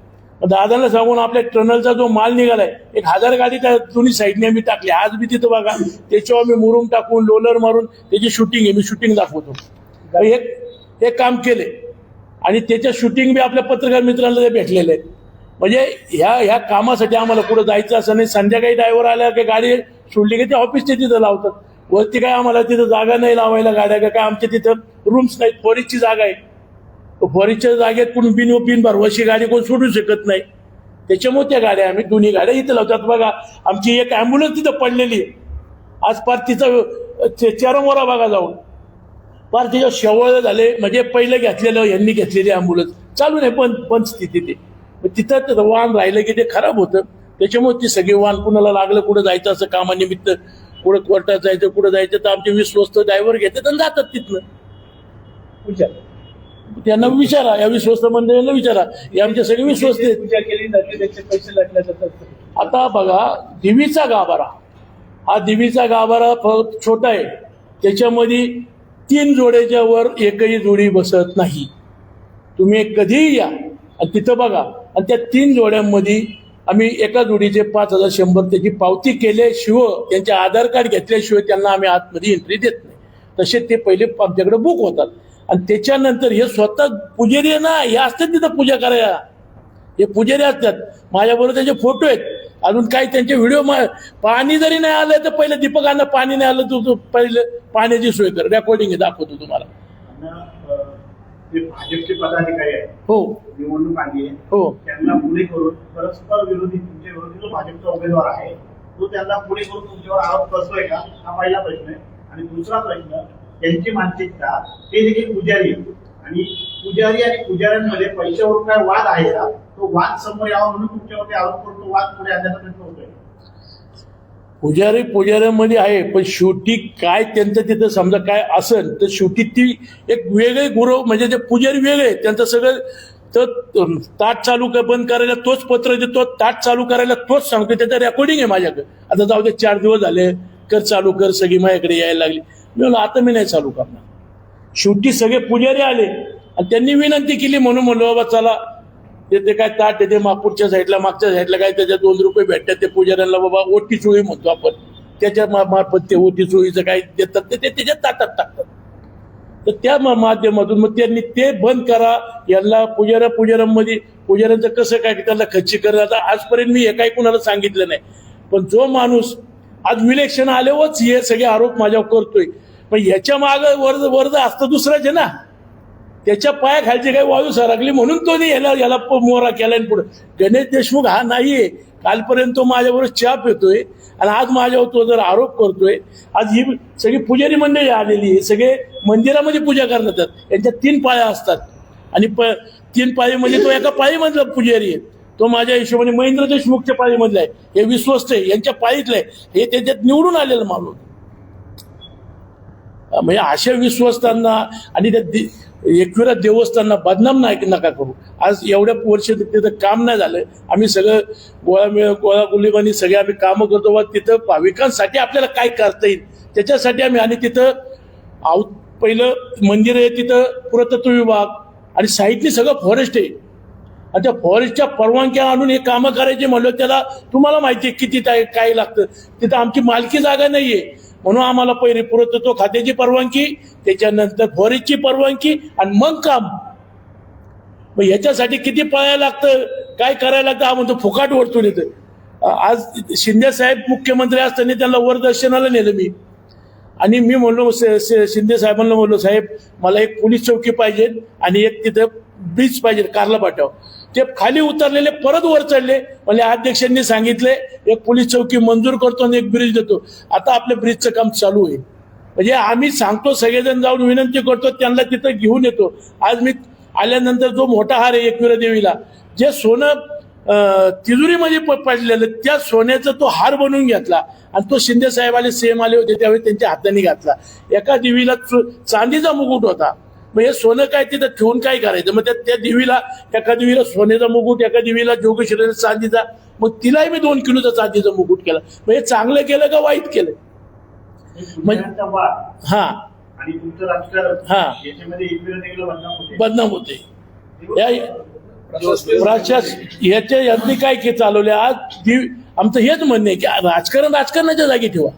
दादांना सांगून आपल्या टनलचा जो माल निघालाय 1000 गाडी त्या दोन्ही साईडने आम्ही टाकली. आज मी तिथं बघा त्याच्यावर आम्ही मुरुम टाकून लोलर मारून त्याची शूटिंग आहे, मी शूटिंग दाखवतो. हे काम केले आणि त्याच्या शूटिंग बी आपल्या पत्रकार मित्रांना भेटलेले आहेत. म्हणजे ह्या कामासाठी आम्हाला पुढे जायचं असं नाही. संध्याकाळी ड्रायव्हर आल्या की गाडी सोडली की ते ऑफिसच्या तिथं लावतात. वरती काय आम्हाला तिथं जागा नाही लावायला गाड्या, काय आमच्या तिथं रूम्स नाहीत. फॉरेस्टची जागा आहे, फॉरेस्टच्या जागेत कोण बिन भरवशी गाडी कोण सोडू शकत नाही. त्याच्यामुळे त्या गाड्या आम्ही दोन्ही गाड्या इथं लावतात. बघा आमची एक ॲम्ब्युलन्स तिथं पडलेली आहे, आज पार तिचं चरमोरा बघा जाऊन पार तिच्या शेवळ झाले. म्हणजे पहिलं घेतलेलं यांनी घेतलेली ॲम्ब्युलन्स चालू नाही, पण स्थिती ते तिथं वाहन राहिलं की ते खराब होतं. त्याच्यामुळे ती सगळी वाहन कुणाला लागलं कुठं जायचं असं कामानिमित्त, कुठं कोर्टात जायचं कुठं जायचं तर आमचे विश्वस्त ड्रायव्हर घेतात आणि जातात तिथनं. त्यांना विचारा, या विश्वस्त मंडळींना विचारा, हे आमचे सगळे विश्वस्त आहेत. पूजा केली जाते त्याचे पैसे लागले जातात. आता बघा देवीचा गाभारा, हा देवीचा गाभारा छोटा आहे, त्याच्यामध्ये 3 जोड्याच्या वर एकही जोडी बसत नाही. तुम्ही कधीही या आणि तिथं बघा, आणि त्या 3 जोड्यांमध्ये आम्ही एका जोडीचे 5100 त्याची पावती केल्याशिवाय, त्यांचे आधार कार्ड घेतल्याशिवाय त्यांना आम्ही आतमध्ये एंट्री देत नाही. तसे ते पहिले आमच्याकडे बुक होतात. आणि त्याच्यानंतर हे स्वतः पुजारी आहे ना, हे असतात तिथं पूजा करायला, हे पुजारी असतात. माझ्याबरोबर त्यांचे फोटो आहेत, अजून काही त्यांचे व्हिडिओ. पाणी जरी नाही आलं तर पहिलं दीपकांना पाणी नाही आलं तू पहिलं पाण्याची सोय कर, रेकॉर्डिंग दाखवतो तुम्हाला. जे भाजपचे पदाधिकारी आहेत, हो निवडणूक आली आहे, हो, त्यांना पुढे करून परस्पर विरोधी, तुमच्या विरोधी जो भाजपचा उमेदवार आहे तो त्यांना पुढे करून तुमच्यावर आरोप करतोय का, हा पहिला प्रश्न आहे. आणि दुसरा प्रश्न, त्यांची मानसिकता, ते देखील पुजारी आहेत आणि पुजारी आणि पुजाऱ्यांमध्ये पैशावरून काय वाद आहे का, तो वाद समोर यावा म्हणून तुमच्यावरती आरोप करून तो वाद पुढे आणण्याचा प्रयत्न होतोय. पुजाऱ्यांमध्ये आहे, पण शेवटी काय त्यांचं तिथं समजा काय असेल तर शेवटी ती एक वेगळे गुरु, म्हणजे ते पुजारी वेगळे, त्यांचं सगळं तर ताट चालू बंद करायला तोच पत्र देतो, ताट चालू करायला तोच सांगतो, त्याचं रेकॉर्डिंग आहे माझ्याकडे. आता जाऊ दे, 4 दिवस झाले, कर चालू कर, सगळी माझ्याकडे यायला लागली. मी म्हणलो आता मी नाही चालू करणार. शेवटी सगळे पुजारी आले आणि त्यांनी विनंती केली म्हणून म्हणलो बाबा चला, ते काय ताट येते मागपुढच्या साईडला, मागच्या साईडला काय त्याच्या 2 रुपये भेटतात ते पुजाऱ्यांना, बाबा ओटी चोळी म्हणतो आपण, त्याच्या मार्फत ते ओटी चोळीचं काय देतात ते त्याच्यात ताटात टाकतात. तर त्या माध्यमातून मग त्यांनी ते बंद करा, यांना पुजाऱ्यांमध्ये पुजाऱ्यांचं कसं काय त्यांना खच्ची करा. आता आजपर्यंत मी हे काही कुणाला सांगितलं नाही, पण जो माणूस आज विलेक्शन आल्यावरच हे सगळे आरोप माझ्यावर करतोय, पण ह्याच्या मागं वर्ज असतं दुसरंच आहे ना, त्याच्या पायाखालची काही वायू सरकली म्हणून तो याला मोहरा केला. पुढे गणेश देशमुख हा नाहीये, कालपर्यंत तो माझ्याबरोबर चहा पितोय आणि आज माझ्यावर तो जर आरोप करतोय. आज ही सगळी पुजारी मंडळी आलेली आहे, सगळे मंदिरामध्ये पूजा करतात, यांच्या 3 पाया असतात आणि 3 पाळीमध्ये तो एका पाळीमधला पुजारी आहे. तो माझ्या हिशोबाने महेंद्र देशमुखच्या पाळीमधला आहे, हे विश्वस्त आहे, यांच्या पाळीतलं आहे, हे त्याच्यात निवडून आलेलं माणूस. म्हणजे अशा विश्वस्तांना आणि त्या एकविरा देवस्थानना बदनाम नका करू. आज एवढ्या वर्ष तिथं काम नाही झालं, आम्ही सगळं गोळागुलीबानी सगळे आम्ही कामं करतो, व तिथं भाविकांसाठी आपल्याला काय करता येईल त्याच्यासाठी आम्ही. आणि तिथं पहिलं मंदिर आहे, तिथं पुरातत्व विभाग आणि साईडनी सगळं फॉरेस्ट आहे, आणि त्या फॉरेस्टच्या परवानग्या आणून हे कामं करायचे म्हणलं, त्याला तुम्हाला माहिती आहे किती काय लागतं. तिथं आमची मालकी जागा नाहीये, म्हणून आम्हाला पहिले पुरातत्व खात्याची परवानगी, त्याच्यानंतर फॉरेस्टची परवानगी आणि मग काम. मग ह्याच्यासाठी किती पळायला लागतं, काय करायला लागतं, हा म्हणतो फुकाट वरतून येतं. आज शिंदे साहेब मुख्यमंत्री असताना त्यांना वरदर्शनाला नेलं मी, आणि मी म्हणलो शिंदे साहेबांना म्हणलो, साहेब मला एक पोलीस चौकी पाहिजे आणि एक तिथं ब्रिज पाहिजे कारला पाठव. ते खाली उतरलेले परत वर चढले, म्हणजे अध्यक्षांनी सांगितले एक पोलीस चौकी मंजूर करतो आणि एक ब्रिज देतो. आता आपल्या ब्रिजचं काम चालू आहे. म्हणजे आम्ही सांगतो, सगळेजण जाऊन विनंती करतो, त्यांना तिथं घेऊन येतो. आज मी आल्यानंतर जो मोठा हार आहे एकविरा देवीला, जे सोनं तिजोरीमध्ये पडलेलं, त्या सोन्याचा तो हार बनवून घेतला आणि तो शिंदे साहेब आले, सीएम आले होते त्यावेळी त्यांच्या हाताने घातला. एका देवीला चांदीचा मुकुट होता, मग हे सोनं काय तिथं ठेवून काय करायचं. मग त्या देवीला, एका देवीला सोन्याचा मुकुट, एका देवीला जोगेश्वरीला चांदीचा, मग तिलाही मी 2 किलोचा चांदीचा मुकुट केला. मग हे चांगलं केलं का वाईट केलं. हा आणि तुमचं राजकारण, हा याच्यामध्ये एकविरा देवीला बदनाम होते. याच्या यांनी काय के चालवले. आज आमचं हेच म्हणणं आहे की राजकारणाच्या जागी ठेवा,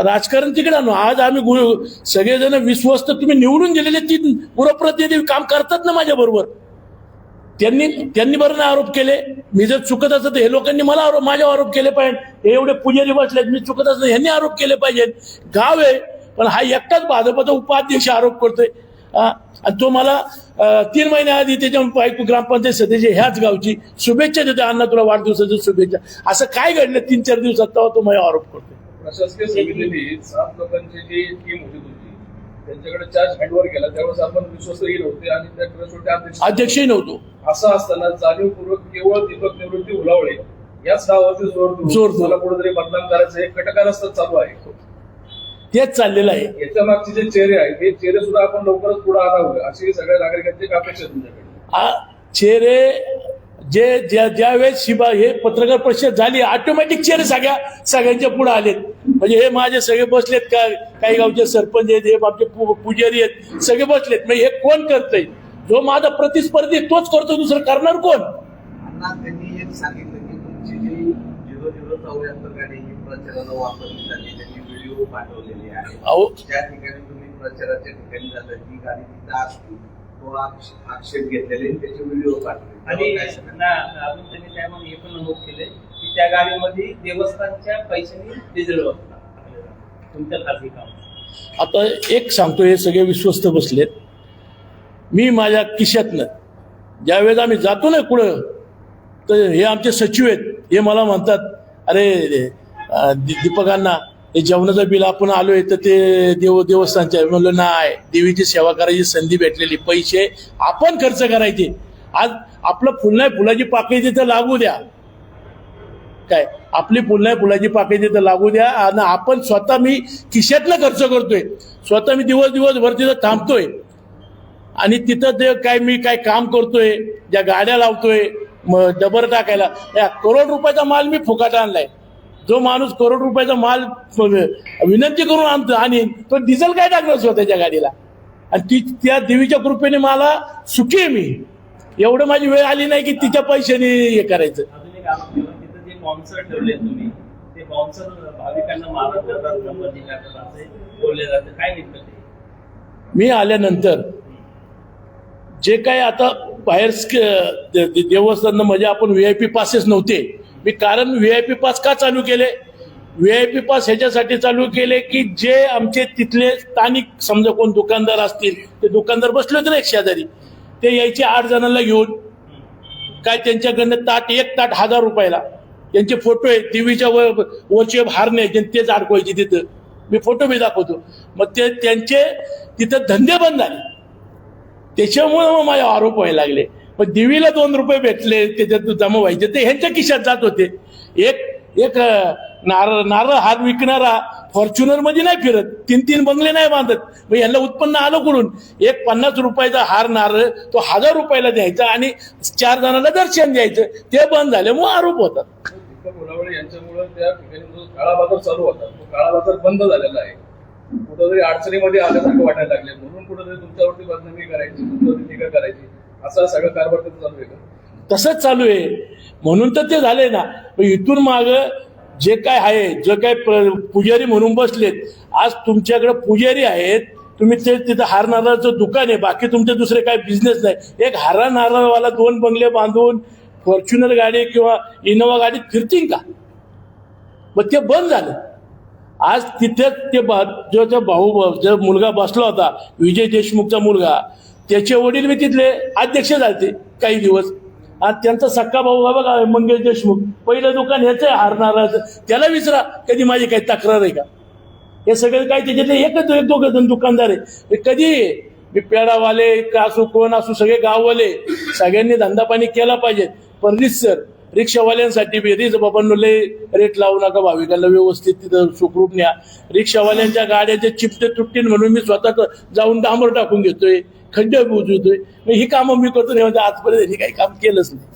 राजकारण तिकडे आणू. आज आम्ही सगळेजण विश्वस्त, तुम्ही निवडून गेलेले 3 गुरुप्रतिनिधी काम करतात ना माझ्या बरोबर. त्यांनी बरं ना आरोप केले. मी जर चुकत असत हे लोकांनी मला माझ्यावर आरोप केले पाहिजे. हे एवढे पुजारी बसलेत, मी चुकत असत ह्यांनी आरोप केले पाहिजे. गाव आहे, पण हा एकटाच भाजपचा उपाध्यक्ष आरोप करतोय. आणि तो मला 3 महिन्याआधी त्याच्या बायको ग्रामपंचायत सदस्य ह्याच गावची शुभेच्छा देतो, अण्णा तुला वाढदिवसाच्या शुभेच्छा. असं काय घडलं 3-4 दिवसात, तेव्हा तो माझ्यावर आरोप करतोय. प्रशासकीय समितीने 7 लोकांची जी टीम होती तुमची, त्यांच्याकडे चार्ज हँडओव्हर केला, त्यावेळेस आपण विश्वस्तरीय होते आणि त्या ट्रस्टचे अध्यक्षही नव्हतो. असं असताना जाणीवपूर्वक केवळ दीपक निवृत्ती उलावळे याच नावावरती जोर मला कुठेतरी बदनाम करायचं एक कटकारस्थान चालू आहे. तेच चाललेलं आहे. याच्या मागचे जे चेहरे आहेत, हे चेहरे सुद्धा आपण लवकरच पुढे आणावे अशी सगळ्या नागरिकांची अपेक्षा तुमच्याकडे. चेहरे ज्यावेळेस शिबा हे पत्रकार परिषद झाली, ऑटोमॅटिक चेहरे सगळ्यांच्या पुढे आलेत. म्हणजे हे माझे सगळे बसलेत, काही गावचे सरपंच आहेत, हे आमचे पुजारी आहेत, सगळे बसलेत. मग हे कोण करतंय? जो माझा प्रतिस्पर्धी तोच करतो, दुसरं करणार कोण? त्यांनी एक सांगितलं की तुमची जी 0074 गाडी ही प्रचाराला वापरली जाते, त्यांनी व्हिडिओ पाठवलेले आहे. त्या ठिकाणी तुम्ही प्रचाराच्या ठिकाणी जातात जी गाडी तिथं असते तो आक्षेप घेतलेले आणि त्याचे व्हिडिओ पाठवले आणि अजून त्यांनी त्यामध्ये हे पण नमूद केले की त्या गाडीमध्ये देवस्थानच्या पैशांनी डिझेल वापरला तुमच्या खाजगी काम. आता एक सांगतो, हे सगळे विश्वस्त बसलेत. मी माझ्या खिशातनं ज्यावेळेस आम्ही जातो ना कुठं, तर हे आमचे सचिव आहेत, हे मला म्हणतात, अरे दीपकांना हे जेवणाचं बिल आपण आलोय तर ते देवस्थानच्या. म्हणलं नाही, देवीची सेवा करायची संधी भेटलेली, पैसे आपण खर्च करायचे. आज आपलं फुलाची पाकळी तिथं लागू द्या, काय आपली फुलाची पाकळी तिथं लागू द्या. आणि आपण स्वतः, मी खिशातनं खर्च करतोय, स्वतः मी दिवसभर तिथं थांबतोय आणि तिथं ते मी काय काम करतोय, ज्या गाड्या लावतोय डबर टाकायला, या करोड रुपयाचा माल मी फुकाट आणलाय. जो माणूस करोड रुपयाचा माल विनंती करून आणतो आणि तो डिझेल काय टाकणार स्वतःच्या गाडीला. आणि त्या देवीच्या कृपेने मला सुखी आहे. मी एवढं माझी वेळ आली नाही की तिच्या पैशाने हे करायचं. अजून एक आरोप केला, तिथं जे बाउन्सर ठेवले तुम्ही, ते बाउन्सर भाविकांना मारत जातात, नंबर दिला असे बोलले जाते, काय नेमकं ते? मी आल्यानंतर जे काय आता बाहेर देवस्थान म्हणजे आपण VIP पासेस नव्हते. मी कारण VIP पास का चालू केले? VIP पास ह्याच्यासाठी चालू केले की जे आमचे तिथले स्थानिक समजा कोण दुकानदार असतील, ते दुकानदार बसले होते ना एक शेजारी, ते यायचे 8 जणांना घेऊन, काय त्यांच्याकडनं एक ताट 1000 रुपयाला. त्यांचे फोटो आहेत, देवीच्या वरचे हार न्यायचे तेच अडकवायचे तिथं. मी फोटो बी दाखवतो. मग ते त्यांचे तिथं धंदे बंद झाले. त्याच्यामुळे मग माझे आरोप व्हायला लागले. पण देवीला 2 रुपये भेटले त्याच्यात जमा व्हायचे, ते ह्यांच्या खिशात जात होते. एक नारळ हार विकणारा फॉर्च्युनर मध्ये नाही फिरत, 3 बंगले नाही बांधत. मग यांना उत्पन्न आलं कुठून? एक 50 रुपयाचा हार नारळ तो 1000 रुपयाला द्यायचा आणि 4 जणांना दर्शन द्यायचं. ते बंद झाल्यामुळे आरोप होतात. दीपक मुलावळे यांच्यामुळे त्या ठिकाणी जो काळा बाजार चालू होता तो काळा बाजार बंद झालेला आहे. कुठंतरी अडचणीमध्ये आल्यासारखं वाटायला लागले, म्हणून कुठंतरी तुमच्यावरती बदनामी करायची, तुमच्यावरती टीका करायची, असा सगळं कारभार त्याचा चालू आहे का? तसंच चालू आहे, म्हणून तर ते झाले ना. इथून माग जे काय आहे, जे काय पुजारी म्हणून बसलेत, आज तुमच्याकडे पुजारी आहेत, तुम्ही ते तिथं हार नारळाचं दुकान आहे, बाकी तुमचे दुसरे काय बिझनेस नाही. एक हारा नारळवाला 2 बंगले बांधून फॉर्च्युनर गाडी किंवा इनोवा गाडीत फिरतील का? मग ते बंद झालं. आज तिथे ते जो भाऊ जो मुलगा बसला होता, विजय देशमुखचा मुलगा, त्याचे वडील मी तिथले अध्यक्ष झाले काही दिवस. आणि त्यांचा सक्का भाऊ बघा मंगेश देशमुख, पहिलं दुकान ह्याचं आहे हार नारळाचं. त्याला विचारा कधी माझी काही तक्रार आहे का? हे सगळे काय त्याच्यातले एक 2 जण दुकानदार आहे. कधी मी पेडावाले असू कोण असू, सगळे गाववाले सगळ्यांनी धंदा पाणी केला पाहिजे. पण रिक्षावाल्यांसाठी बी बाबांनो लय रेट लावू नका, भाविकांना व्यवस्थित तिथं सुखरूप न्या. रिक्षावाल्यांच्या गाड्याचे चिपटे तुटतील म्हणून मी स्वतः जाऊन डांबर टाकून घेतोय, खड्डे बुजवतोय. ही कामं मी करतो नाही, आजपर्यंत हे काही काम केलंच नाही.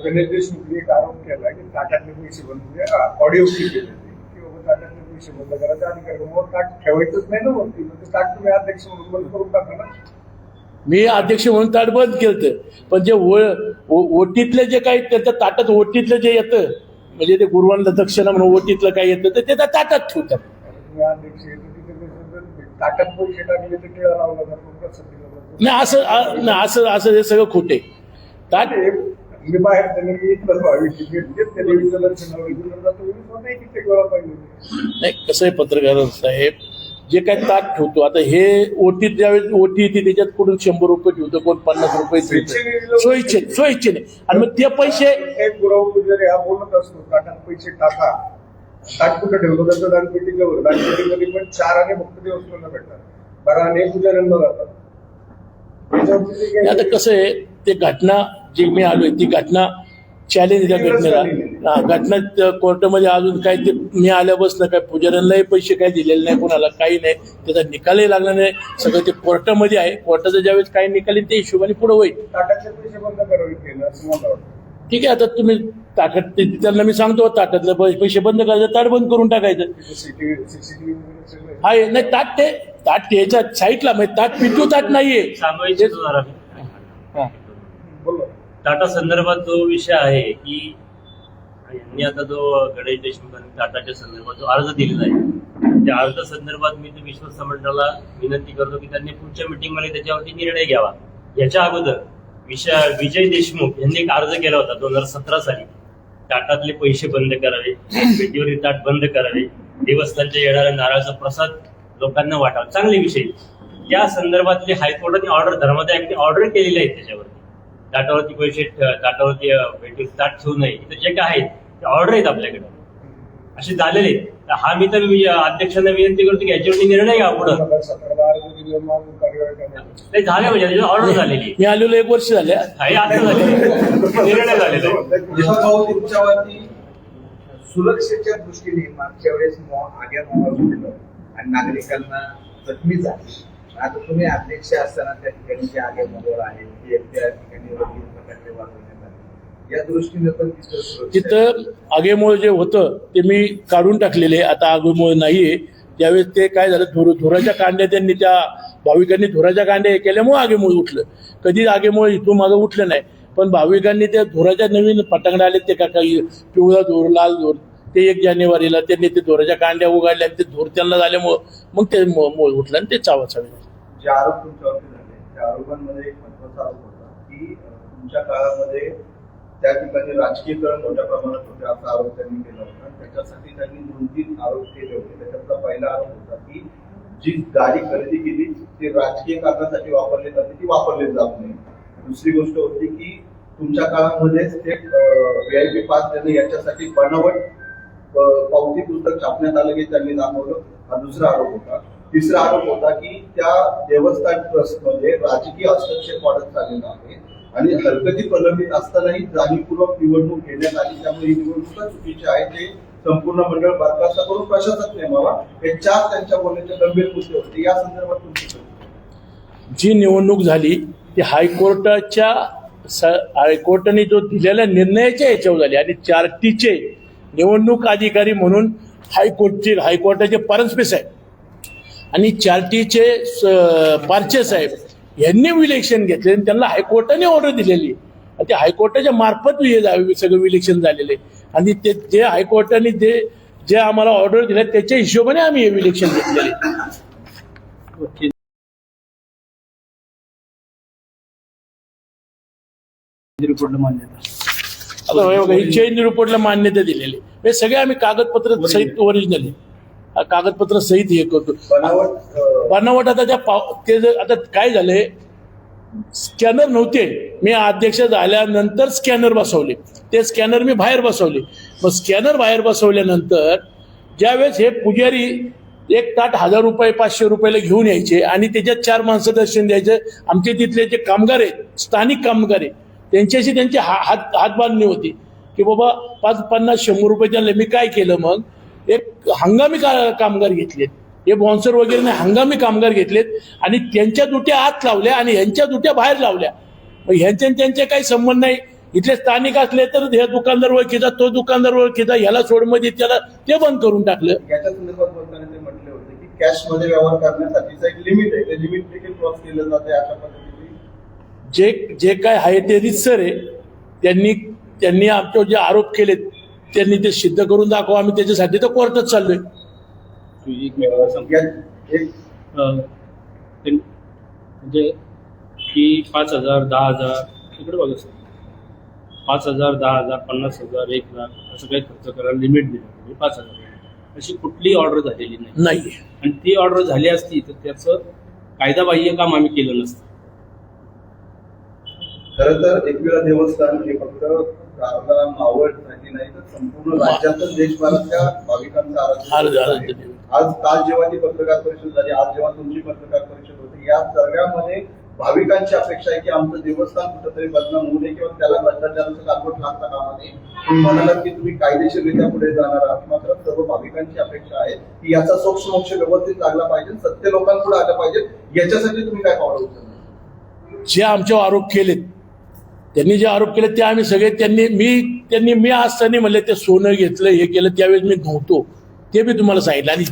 गणेश देशमुखने एक आरोप केला की ताटातले पैसे बंद, म्हणजे ऑडिओ केले किंवा ताटातले पैसे बंद करायचा अधिकार, मग ताट ठेवायचंच नाही ना वरती, मग ते ताट तुम्ही अध्यक्ष म्हणून बंद करून टाका ना. मी अध्यक्ष म्हणून ताट बंद केलं, पण जे ओटीतले जे काही त्याच्या ताटात ओटीतलं जे येतं, म्हणजे ते गुरुवांना दक्षिणा म्हणून ओटीतलं काय येतं ते त्या ताटात ठेवतात. तुम्ही अध्यक्ष ताटात पैसे टाकले तर टिळा लावला जातो. नाही असं असं हे सगळं खोटे. ताट मी बाहेर त्या देवीचं दर्शन नाही, कसं आहे पत्रकार साहेब, जे काय ताट ठेवतो, आता हे ओटीत ज्यावेळेस ओटी येते त्याच्यात कुठून 100 रुपये ठेवतो, कोण 50 रुपये ठेवतो, सोयीच्छेने. आणि मग ते पैसे गुरव पुजारी हा बोलत असतो ताटात पैसे टाका. ताट कुठं ठेवतो त्याचं दानपेटीच्यावर, दानपेटीमध्ये पण 4 आणि फक्त देवस्थानला भेटतात, 12 आणि पुजाऱ्यांना जातात. आता कसं आहे, ते घटना जी मी आलोय ती घटना चॅलेंज त्या घटनेला, घटना कोर्टामध्ये अजून काय ते मी आल्यापासून काय पुजाऱ्यांनाही पैसे काही दिलेले नाही, कोणाला काही नाही, त्याचा निकालही लागला नाही. सगळं ते कोर्टामध्ये आहे. कोर्टाचा ज्यावेळेस काही निकाल ते हिशोबाने पुढे होईल. ताटातले पैसे बंद करावे असं मला वाटतं. ठीक आहे, आता तुम्ही ताटात त्यांना मी सांगतो ताटातले पैसे बंद करायचं, ताट बंद करून टाकायचं. आहे नाही ताट याच्या साईडला, म्हणजे ताट पितू ताट नाहीये. टाटा संदर्भात जो विषय आहे की यांनी आता जो गणेश देशमुख आणि टाटाच्या संदर्भात जो अर्ज दिलेला आहे त्या अर्ज संदर्भात मी विश्वास मंडळाला विनंती करतो की त्यांनी पुढच्या मीटिंगमध्ये त्याच्यावरती निर्णय घ्यावा. याच्या अगोदर विजय देशमुख यांनी एक अर्ज केला होता 2017 साली. टाटातले पैसे बंद करावे, पेटीवरील ताट बंद करावे, देवस्थानच्या येणाऱ्या नारळाचा प्रसाद लोकांना वाटावा, चांगले विषय. त्या संदर्भातली हायकोर्टाने ऑर्डर धर्मादाय ऑर्डर केलेली आहे त्याच्यावरती. ताटावरती पैसे ताटावरती पेटी ताट ठेवू नये, इतर जे काय आहेत ते ऑर्डर आहेत आपल्याकडे असे झालेले आहेत. तर हा मी तर अध्यक्षांना विनंती करतो की याच्यावरती निर्णय घ्या पुढं. ते झाले म्हणजे त्याच्यावर ऑर्डर झालेली. मी आलेलो 1 वर्ष झाले. हे आता झालेले निर्णय झालेला आहे. तुमच्यावरती सुरक्षेच्या दृष्टीने मागच्या वेळेस आग्या दिलं आणि नागरिकांना जखमी झाले. आता तुम्ही अध्यक्ष असताना त्या ठिकाणी जे आगे मोहोळ आहे त्या ठिकाणी फटाके वाजवण्यात आले, या दृष्टीने पण तिथं आगेमोळ जे होतं ते मी काढून टाकलेले. आता आगेमोळ नाहीये. त्यावेळेस ते काय झालं, धुराच्या कांड्या त्यांनी त्या भाविकांनी धुराच्या कांड्या हे केल्यामुळे आगेमोळ उठलं. कधी आगेमोळ इथून मागं उठलं नाही. पण भाविकांनी त्या धुराच्या नवीन फटाकडे आले ते काही पिवळा धूर लाल धूर ते 1 जानेवारीला त्यांनी ते धुराच्या कांड्या उघडल्या आणि ते धूर त्यांना झाल्यामुळं मग ते मोळ उठलं आणि ते चावाचावी. जे आरोप तुमच्यावरती झाले त्या आरोपांमध्ये एक महत्वाचा आरोप होता की तुमच्या काळामध्ये त्या ठिकाणी राजकीयकरण मोठ्या प्रमाणात होते असा आरोप त्यांनी केला होता. त्याच्यासाठी त्यांनी 2-3 आरोप केले होते. त्याच्यातला पहिला आरोप होता की जी गाडी खरेदी केली ती राजकीय कारणासाठी वापरली जाते ती वापरली जात नाही. दुसरी गोष्ट होती की तुमच्या काळामध्ये ते VIP पास देणं याच्यासाठी बनावट पावती पुस्तक छापण्यात आलं की त्यांनी दाखवलं. हा दुसरा आरोप होता. तिसरा आरोप होता की त्या देवस्थान ट्रस्टमध्ये राजकीय हस्तक्षेप वाढत चाललेला आहे आणि हरकती प्रलंबित असतानाही जाणीवपूर्वक निवडणूक घेण्यात आली. त्यामुळे ही निवडणूक चुकीची आहे. ते संपूर्ण मंडळ बरखास्त करून प्रशासक नेमावा. हे 4 त्यांच्या बोलण्याचे गंभीर मुद्दे होते. या संदर्भात तुमची जी निवडणूक झाली ती हायकोर्टाने जो दिलेल्या निर्णयाच्या याच्यावर झाली आणि 4Tचे निवडणूक अधिकारी म्हणून हायकोर्टाचे परांजपे साहेब आणि 4Tचे पारचे साहेब यांनी विलेक्शन घेतले आणि त्यांना हायकोर्टाने ऑर्डर दिलेली. ते हायकोर्टाच्या मार्फत सगळं विलेक्शन झालेले आणि ते जे हायकोर्टाने जे आम्हाला ऑर्डर दिले त्याच्या हिशोबाने आम्ही हे विलेक्शन घेतलेले. रिपोर्टला मान्यता आता ही चेंज रिपोर्टला मान्यता दिलेली. हे सगळे आम्ही कागदपत्र सहित ओरिजिनल कागदपत्र सहित हे करतो. बनावट आता आता काय झालंय, स्कॅनर नव्हते. मी अध्यक्ष झाल्यानंतर स्कॅनर बसवले. ते स्कॅनर मी बाहेर बसवले. मग स्कॅनर बाहेर बसवल्यानंतर ज्यावेळेस हे पुजारी 1 ताट 1000 रुपये 500 रुपयाला घेऊन यायचे आणि त्याच्यात 4 माणसं दर्शन द्यायचे. आमचे तिथले जे कामगार आहेत स्थानिक कामगार आहेत त्यांच्याशी त्यांची हातबांधणी होती की बाबा 50-100 रुपये त्यांना. मी काय केलं, मग एक हंगामी कामगार घेतलेत. हे बॉन्सर वगैरे नाही, हंगामी कामगार घेतलेत आणि त्यांच्या दुट्या आत लावल्या आणि ह्यांच्या दुट्या बाहेर लावल्या. मग ह्यांच्या त्यांचे काही संबंध नाही. इथले स्थानिक असले तर हे दुकानदार ओळखीचा, तो दुकानदार ओळखीचा, ह्याला सोडमध्ये त्याला ते बंद करून टाकलं. याच्या संदर्भात बोलताना ते म्हटले होते की कॅश मध्ये व्यवहार करण्यासाठीचं एक लिमिट आहे. ते लिमिट देखील क्रॉस केलं जाते. अशा पद्धतीने जे काय आहे ते रितसर आहे. त्यांनी आमच्यावर जे आरोप केलेत त्यांनी ते सिद्ध करून दाखवा. आम्ही त्याच्यासाठी तर कोर्टात चाललोय. म्हणजे की 5000, 10000 इकडे बघा सर, 5000, 10000, 50,000, 1,00,000 असं काही खर्च करायला लिमिट दिलं. 5000 अशी कुठलीही ऑर्डर झालेली नाही. आणि ती ऑर्डर झाली असती तर त्याचं कायदाबाह्य काम आम्ही केलं नसतं. खरं तर एकविरा देवस्थान हे फक्त मावळसाठी नाही तर संपूर्ण राज्यातच देशभरातल्या भाविकांचा आराधना. आज काल जेव्हा ती पत्रकार परिषद झाली, आज जेव्हा तुमची पत्रकार परिषद होती, या सगळ्यामध्ये भाविकांची अपेक्षा आहे की आमचं देवस्थान कुठंतरी बदनाम होऊ नये किंवा त्याला भ्रष्टाचाराचं कारभार लागता कामा नये. तुम्ही म्हणालात की तुम्ही कायदेशीररित्या पुढे जाणार आहात. मात्र सर्व भाविकांची अपेक्षा आहे की याचा सोक्ष व्यवस्थित लागला पाहिजे, सत्य लोकांपुढे आलं पाहिजे. याच्यासाठी तुम्ही काय पावलं उचलणार? जे आमच्यावर आरोप केलेत, त्यांनी जे आरोप केले ते आम्ही सगळे मी असताना म्हणले ते सोनं घेतलं हे केलं त्यावेळेस मी नव्हतो. ते मी तुम्हाला सांगितलं. आणि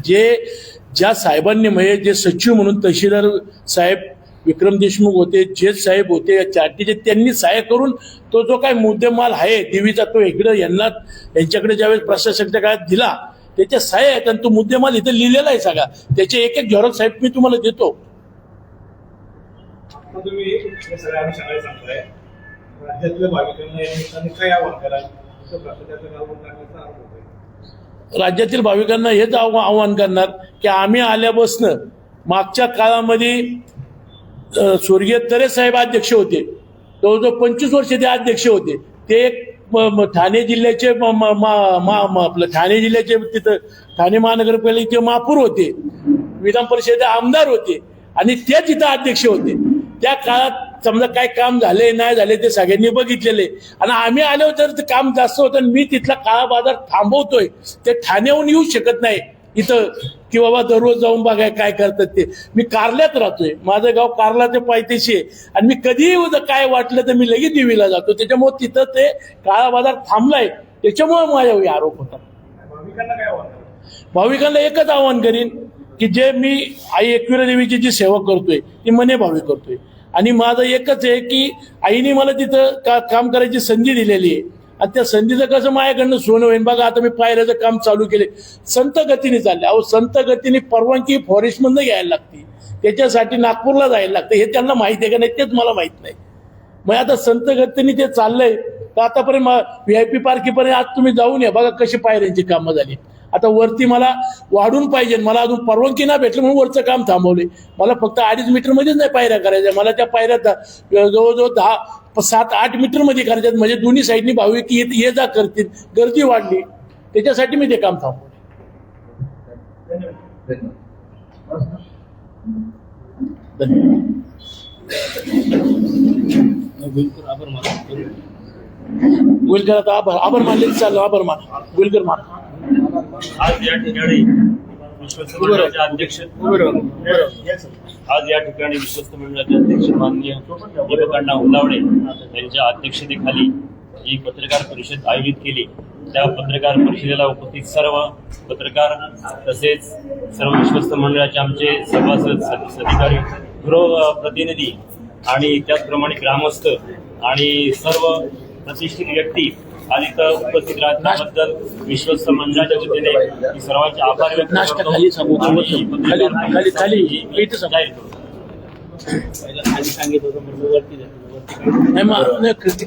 ज्या साहेबांनी म्हणजे जे सचिव म्हणून तहसीलदार साहेब विक्रम देशमुख होते, जेज साहेब होते, चाटीचे, त्यांनी सहाय्य करून तो जो काय मुद्देमाल आहे देवीचा तो इकडं यांच्याकडे ज्यावेळेस प्रशासकाच्या काळात दिला त्याच्या सहाय्य आहेत आणि तो मुद्देमाल इथं लिहिलेला आहे सगळा. त्याचे एक झेरॉक्स साहेब मी तुम्हाला देतो. तुम्ही हे सगळं आम्ही सगळे सांगताय, राज्यातल्या भाविकांना या निमित्ताने काय आव्हान कराल? प्रशासनाचं गाव टाकण्याचा आरोप होतोय. राज्यातील भाविकांना हेच आव्हान करणार की आम्ही आल्यापासनं मागच्या काळामध्ये स्वर्गीय तरे साहेब अध्यक्ष होते, जवळजवळ 25 वर्ष ते अध्यक्ष होते. ते एक ठाणे जिल्ह्याचे आपलं ठाणे जिल्ह्याचे तिथं ठाणे महानगरपालिकेचे महापौर होते, विधान परिषदेचे आमदार होते आणि ते तिथं अध्यक्ष होते. त्या काळात समजा काय काम झाले नाही झाले ते सगळ्यांनी बघितलेले आणि आम्ही आलो तर ते काम जास्त होतं आणि मी तिथला काळा बाजार थांबवतोय. ते ठाण्याहून येऊ शकत नाही इथं की बाबा दररोज जाऊन बघाय काय करतात ते. मी कारल्यात राहतोय, माझं गाव कारला ते पायथ्याशी आहे आणि मी कधीही काय वाटलं तर मी लगेच देवीला जातो. त्याच्यामुळे तिथं ते काळा बाजार थांबलाय, त्याच्यामुळे माझ्यावर आरोप होता. भाविकांना काय आव्हान कराल? भाविकांना एकच आवाहन करीन की जे मी आई एकविरा देवीची जी सेवा करतोय ती मने भावी करतोय आणि माझं एकच आहे की आईने मला तिथं काम करायची संधी दिलेली आहे आणि त्या संधीचं कसं माझ्याकडनं सोनं होईल. बघा आता मी पायऱ्याचं काम चालू केले, संत गतीने चालले. अहो संत गतीने परवानगी फॉरेस्टमधनं घ्यायला लागते, त्याच्यासाठी नागपूरला जायला लागतं. हे त्यांना माहिती आहे का नाही तेच मला माहित नाही. मग आता संत गतीने ते चाललंय तर आतापर्यंत VIP पार्कीपर्यंत आज तुम्ही जाऊन या, बघा कशी पायऱ्यांची कामं झाली. आता वरती मला वाढून पाहिजे, मला अजून परवानगी नाही भेटली म्हणून वरचं काम थांबवले. मला फक्त 2.5 मीटरमध्येच नाही पायऱ्या करायच्या, मला त्या पायऱ्या जवळजवळ 7-8 मीटरमध्ये करायच्यात. म्हणजे दोन्ही साईडनी भाविक ये जा करतील, गर्दी वाढली, त्याच्यासाठी मी ते काम थांबवले. गुलकर आता आभार मानले चाललो, आभार मान गुलकर मान. आज या ठिकाणी विश्वस्त मंडळाचे अध्यक्ष माननीय दीपकांना उलावडे यांच्या अध्यक्षतेखाली ही पत्रकार परिषद आयोजित केली. त्या पत्रकार परिषदेला उपस्थित सर्व पत्रकार तसेच सर्व विश्वस्त मंडळाचे आमचे सभासद, अधिकारी, गृह प्रतिनिधी आणि त्याचप्रमाणे ग्रामस्थ आणि सर्व प्रतिष्ठित व्यक्ती आज इथं उपस्थित राहण्याबद्दल विश्वस्त मंडळाच्या वतीने मी सर्वांचे आभार व्यक्त करतो.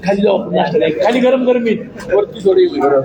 खाली जाऊ, खाली गरम गरम वरती थोडी